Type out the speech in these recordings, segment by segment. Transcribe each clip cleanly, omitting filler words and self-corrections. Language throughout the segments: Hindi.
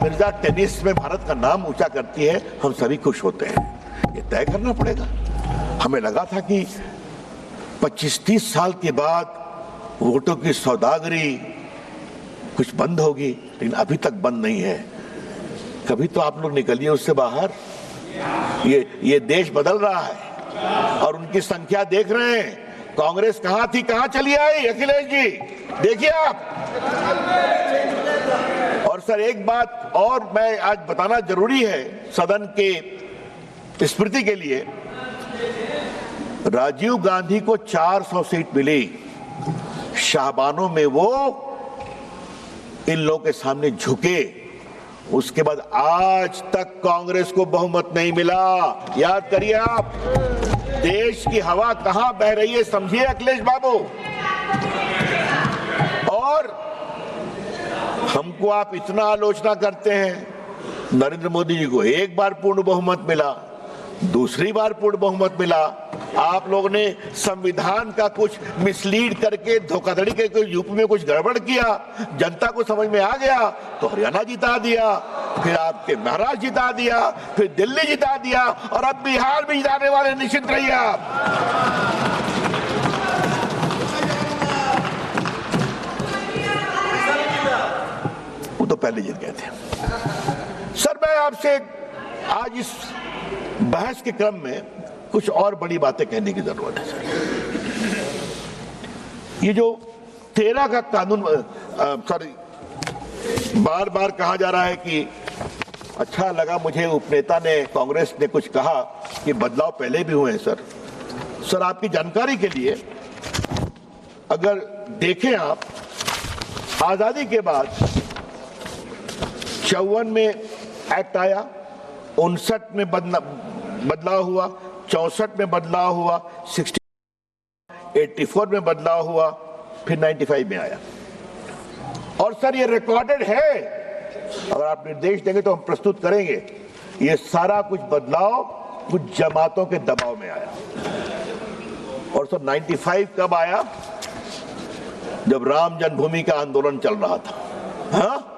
मिर्जा टेनिस में भारत का नाम ऊंचा करती है, हम सभी खुश होते हैं। ये तय करना पड़ेगा। हमें लगा था कि 25-30 साल के बाद वोटों की सौदागरी कुछ बंद होगी, लेकिन अभी तक बंद नहीं है। कभी तो आप लोग निकलिए उससे बाहर। ये देश बदल रहा है और उनकी संख्या देख रहे हैं। कांग्रेस कहां थी, कहां चली आई? अखिलेश जी देखिए आप। और सर एक बात और मैं आज बताना जरूरी है सदन के स्मृति के लिए, राजीव गांधी को 400 सीट मिली। शाहबानों में वो इन लोगों के सामने झुके, उसके बाद आज तक कांग्रेस को बहुमत नहीं मिला। याद करिए आप, देश की हवा कहां बह रही है समझिए अखिलेश बाबू। और हमको आप इतना आलोचना करते हैं, नरेंद्र मोदी जी को एक बार पूर्ण बहुमत मिला, दूसरी बार पूर्ण बहुमत मिला। आप लोगों ने संविधान का कुछ मिसलीड करके धोखाधड़ी करके यूपी में कुछ गड़बड़ किया, जनता को समझ में आ गया तो हरियाणा जिता दिया, फिर आपके महाराष्ट्र जिता दिया, फिर दिल्ली जिता दिया और अब बिहार भी जिताने वाले निश्चित रहिए आप। वो तो पहले जीत गए थे। सर मैं आपसे आज इस बहस के क्रम में कुछ और बड़ी बातें कहने की जरूरत है सर। ये जो 13 का कानून बार बार कहा जा रहा है कि अच्छा लगा मुझे उपनेता ने, कांग्रेस ने कुछ कहा कि बदलाव पहले भी हुए हैं सर आपकी जानकारी के लिए अगर देखें आप, आजादी के बाद 54 में एक्ट आया, 59 में बदलाव हुआ, 64 में बदलाव हुआ, 84 में बदलाव हुआ, फिर 95 में आया। और सर ये रिकॉर्डेड है, अगर आप निर्देश देंगे तो हम प्रस्तुत करेंगे। ये सारा कुछ बदलाव कुछ जमातों के दबाव में आया। और सर 95 कब आया? जब राम जन्मभूमि का आंदोलन चल रहा था। हाँ,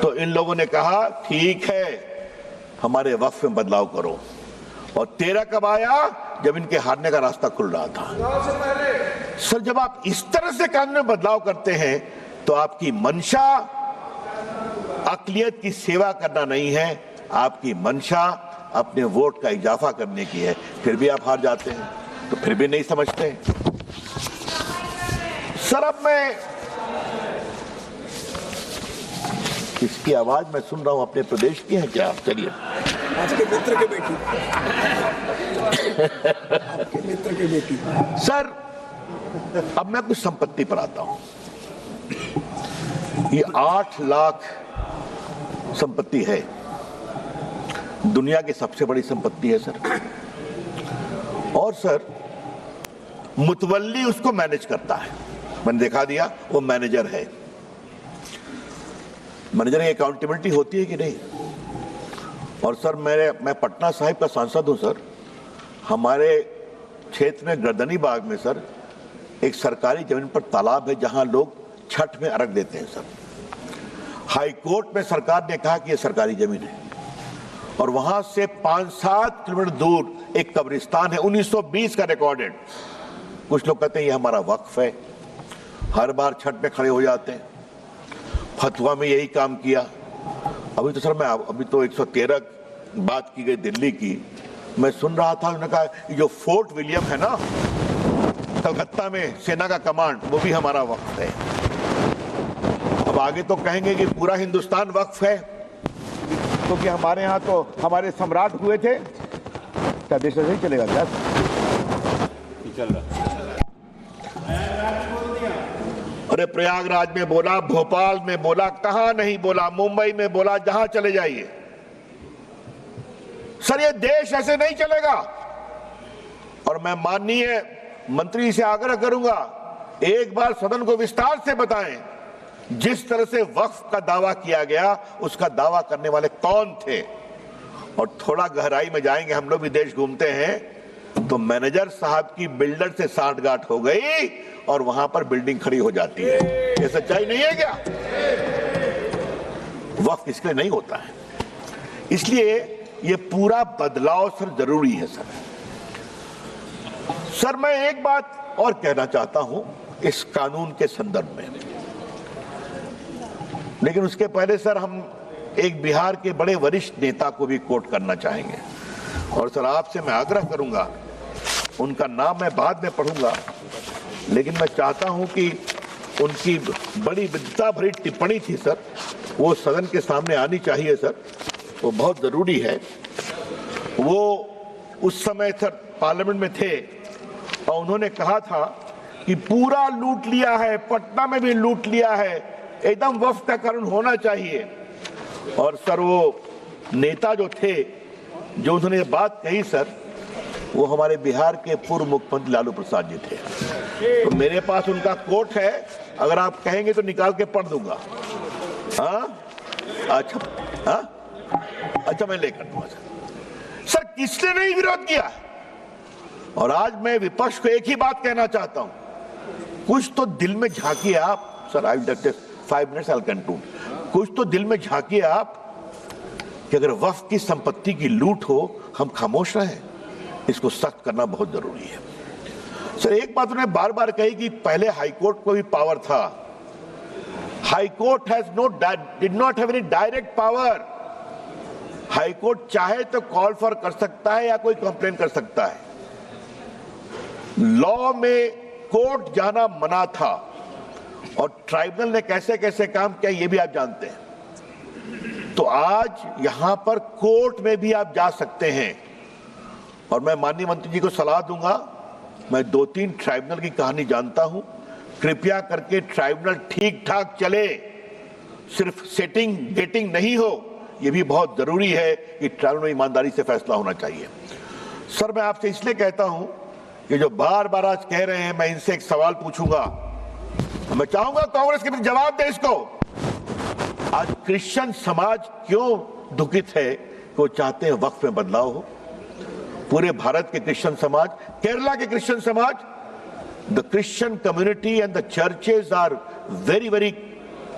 तो इन लोगों ने कहा ठीक है हमारे वक्फ में बदलाव करो। और 13 कब आया? जब इनके हारने का रास्ता खुल रहा था। सर जब आप इस तरह से कानून में बदलाव करते हैं तो आपकी मंशा अक़लियत की सेवा करना नहीं है, आपकी मंशा अपने वोट का इजाफा करने की है। फिर भी आप हार जाते हैं, तो फिर भी नहीं समझते। सर अब मैं इसकी आवाज मैं सुन रहा हूं अपने प्रदेश की है क्या? चलिए आपके मित्र के बेटी आपके मित्र के बेटी। सर अब मैं कुछ संपत्ति पर आता हूं। ये 8 लाख संपत्ति है, दुनिया की सबसे बड़ी संपत्ति है सर। और सर मुतवल्ली उसको मैनेज करता है, मैंने दिखा दिया वो मैनेजर है। मैनेजर की अकाउंटेबिलिटी होती है कि नहीं? और सर मैं पटना साहिब का सांसद हूं सर। हमारे क्षेत्र में गर्दनी बाग में सर एक सरकारी जमीन पर तालाब है जहां लोग छठ में अर्घ देते हैं सर। हाई कोर्ट में सरकार ने कहा कि यह सरकारी जमीन है और वहां से 5-7 किलोमीटर दूर एक कब्रिस्तान है, 1920 का रिकॉर्डेड। कुछ लोग कहते हैं ये हमारा वक्फ है, हर बार छठ में खड़े हो जाते हैं। फतवा में यही काम किया। अभी तो सर अभी तो 113 बात की गई दिल्ली की, मैं सुन रहा था उन्होंने कहा जो फोर्ट विलियम है ना कलकत्ता में सेना का कमांड, वो भी हमारा वक्फ है। अब आगे तो कहेंगे कि पूरा हिंदुस्तान वक्फ है, क्योंकि तो हमारे यहाँ तो हमारे सम्राट हुए थे। क्या देश ऐसे ही चलेगा क्या? चल रहा। अरे प्रयागराज में बोला, भोपाल में बोला, कहां नहीं बोला, मुंबई में बोला, जहां चले जाइए। सर ये देश ऐसे नहीं चलेगा। और मैं माननीय मंत्री से आग्रह करूंगा, एक बार सदन को विस्तार से बताएं जिस तरह से वक्फ का दावा किया गया, उसका दावा करने वाले कौन थे। और थोड़ा गहराई में जाएंगे, हम लोग भी देश घूमते हैं, तो मैनेजर साहब की बिल्डर से साठगांठ हो गई और वहां पर बिल्डिंग खड़ी हो जाती है। ये सच्चाई नहीं है क्या? वक्फ इसके लिए नहीं होता है। इसलिए ये पूरा बदलाव सर जरूरी है सर। सर मैं एक बात और कहना चाहता हूं इस कानून के संदर्भ में, लेकिन उसके पहले सर हम एक बिहार के बड़े वरिष्ठ नेता को भी कोट करना चाहेंगे, और सर आपसे मैं आग्रह करूंगा, उनका नाम मैं बाद में पढ़ूंगा, लेकिन मैं चाहता हूं कि उनकी बड़ी विद्वता भरी टिप्पणी थी सर, वो सदन के सामने आनी चाहिए सर, वो बहुत जरूरी है। वो उस समय सर पार्लियामेंट में थे और उन्होंने कहा था कि पूरा लूट लिया है, पटना में भी लूट लिया है, एकदम वक्फ का कानून होना चाहिए। और सर वो नेता जो थे, जो उन्होंने ये बात कही सर, वो हमारे बिहार के पूर्व मुख्यमंत्री लालू प्रसाद जी थे। तो मेरे पास उनका कोट है, अगर आप कहेंगे तो निकाल के पढ़ दूंगा। हाँ अच्छा, हाँ अच्छा मैं लेकर दूंगा सर। किसने नहीं विरोध किया? और आज मैं विपक्ष को एक ही बात कहना चाहता हूं, कुछ तो दिल में झांकिए आप sir. I will 5 minutes I conclude. कुछ तो दिल में झांकिए आप कि अगर वक्फ की संपत्ति की लूट हो, हम खामोश रहें? इसको सख्त करना बहुत जरूरी है सर। एक बात उन्होंने बार बार कही कि पहले हाईकोर्ट को भी पावर था। High court did not have any direct power. High court चाहे तो कॉल फॉर कर सकता है या कोई कंप्लेन कर सकता है। लॉ में कोर्ट जाना मना था, और ट्राइब्यूनल ने कैसे कैसे काम किया ये भी आप जानते हैं। तो आज यहां पर कोर्ट में भी आप जा सकते हैं, और मैं माननीय मंत्री जी को सलाह दूंगा, मैं 2-3 ट्राइब्यूनल की कहानी जानता हूं, कृपया करके ट्राइब्यूनल ठीक ठाक चले, सिर्फ सेटिंग गेटिंग नहीं हो। यह भी बहुत जरूरी है कि ट्राइब्यूनल में ईमानदारी से फैसला होना चाहिए। सर मैं आपसे इसलिए कहता हूं कि जो बार बार आज कह रहे हैं, मैं इनसे एक सवाल पूछूंगा, मैं चाहूंगा कांग्रेस के भी जवाब दे इसको। आज क्रिश्चियन समाज क्यों दुखित है कि वो चाहते हैं वक्फ में बदलाव हो? पूरे भारत के क्रिश्चियन समाज, केरला के क्रिश्चियन समाज, the Christian community and the churches are very very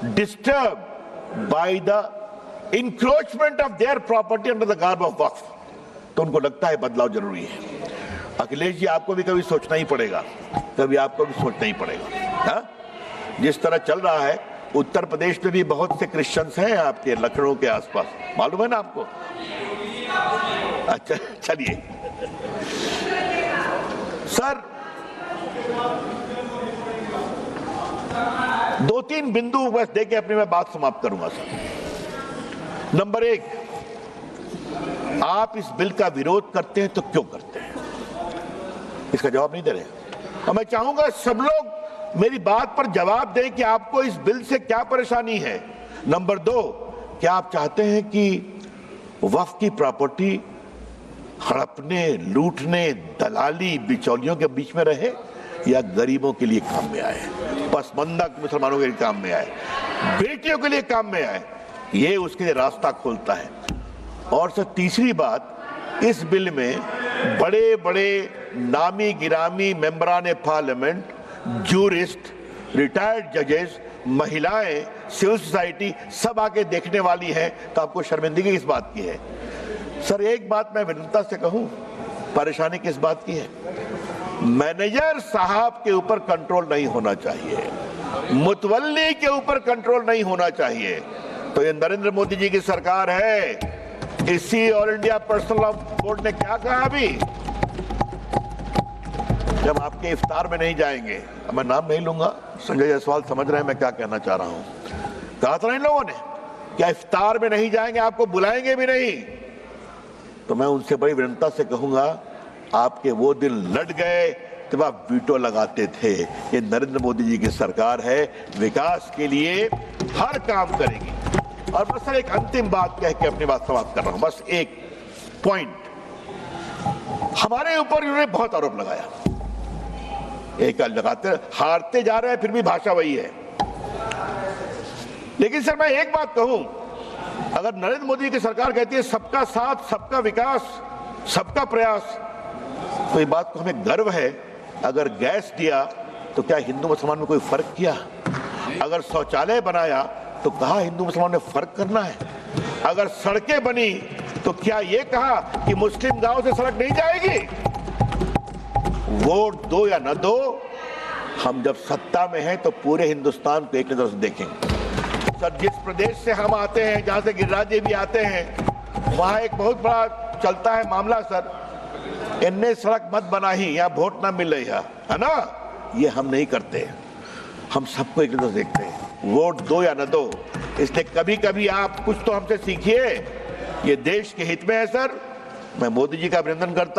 disturb by the encroachment of their property under the garb of वक्फ। तो उनको लगता है बदलाव जरूरी है। अखिलेश जी आपको भी कभी सोचना ही पड़ेगा, कभी आपको भी सोचना ही पड़ेगा। हाँ? जिस तरह चल रहा है, उत्तर प्रदेश में भी बहुत से क्रिश्चियंस हैं आपके लखनऊ के आसपास, मालूम है ना आपको? अच्छा चलिए सर, 2-3 बिंदु बस देके अपनी मैं बात समाप्त करूंगा सर। नंबर 1, आप इस बिल का विरोध करते हैं तो क्यों करते हैं? इसका जवाब नहीं दे रहे, और मैं चाहूंगा सब लोग मेरी बात पर जवाब दें कि आपको इस बिल से क्या परेशानी है। नंबर 2, क्या आप चाहते हैं कि वक्फ की प्रॉपर्टी हड़पने, लूटने, दलाली, बिचौलियों के बीच में रहे, या गरीबों के लिए काम में आए, पसमंदा मुसलमानों के लिए काम में आए, बेटियों के लिए काम में आए? ये उसके लिए रास्ता खोलता है। और सर तीसरी बात, इस बिल में बड़े बड़े नामी गिरामी मेंबरान पार्लियामेंट, जूरिस्ट, रिटायर्ड जजेस, महिलाएं, सिविल सोसाइटी सब आके देखने वाली है, तो आपको शर्मिंदगी किस बात की है? सर एक बात मैं विनम्रता से कहूं, परेशानी किस बात की है? मैनेजर साहब के ऊपर कंट्रोल नहीं होना चाहिए, मुतवल्ली के ऊपर कंट्रोल नहीं होना चाहिए। तो ये नरेंद्र मोदी जी की सरकार है। इसी all India personal law board ने क्या कहा अभी, जब आपके इफ्तार में नहीं जाएंगे, मैं नाम नहीं लूंगा, संजय जायसवाल समझ रहे हैं मैं क्या कहना चाह रहा हूं, कहा था इन लोगों ने क्या इफ्तार में नहीं जाएंगे, आपको बुलाएंगे भी नहीं। तो मैं उनसे बड़ी विनम्रता से कहूंगा, आपके वो दिन लट गए जब आप वीटो लगाते थे। ये नरेंद्र मोदी जी की सरकार है, विकास के लिए हर काम करेगी। और बस सर एक अंतिम बात कह के अपनी बात समाप्त कर रहा हूं, बस एक पॉइंट। हमारे ऊपर इन्होंने बहुत आरोप लगाया, एक लगाते हारते जा रहे हैं, फिर भी भाषा वही है। लेकिन सर मैं एक बात कहूं, अगर नरेंद्र मोदी की सरकार कहती है सबका साथ, सबका विकास, सबका प्रयास, तो ये बात को हमें गर्व है। अगर गैस दिया तो क्या हिंदू मुसलमान में कोई फर्क किया? अगर शौचालय बनाया तो कहा हिंदू मुसलमान में फर्क करना है। अगर सड़कें बनी तो क्या ये कहा कि मुस्लिम गांव से सड़क नहीं जाएगी? वोट दो या न दो, हम जब सत्ता में हैं तो पूरे हिंदुस्तान को एक नजर से देखेंगे। सर, जिस प्रदेश से हम आते हैं, जहां से गिरिराज जी भी आते हैं, वहां एक बहुत बड़ा चलता है मामला सर, इनने सड़क मत बनाई, यहाँ वोट ना मिल रही है ना? ये हम नहीं करते, हम सबको एक नजर देखते हैं। वोट दो या न दो, इसलिए कभी कभी आप कुछ तो हमसे सीखिए। ये देश के हित में है सर। मैं मोदी जी का अभिनंदन करता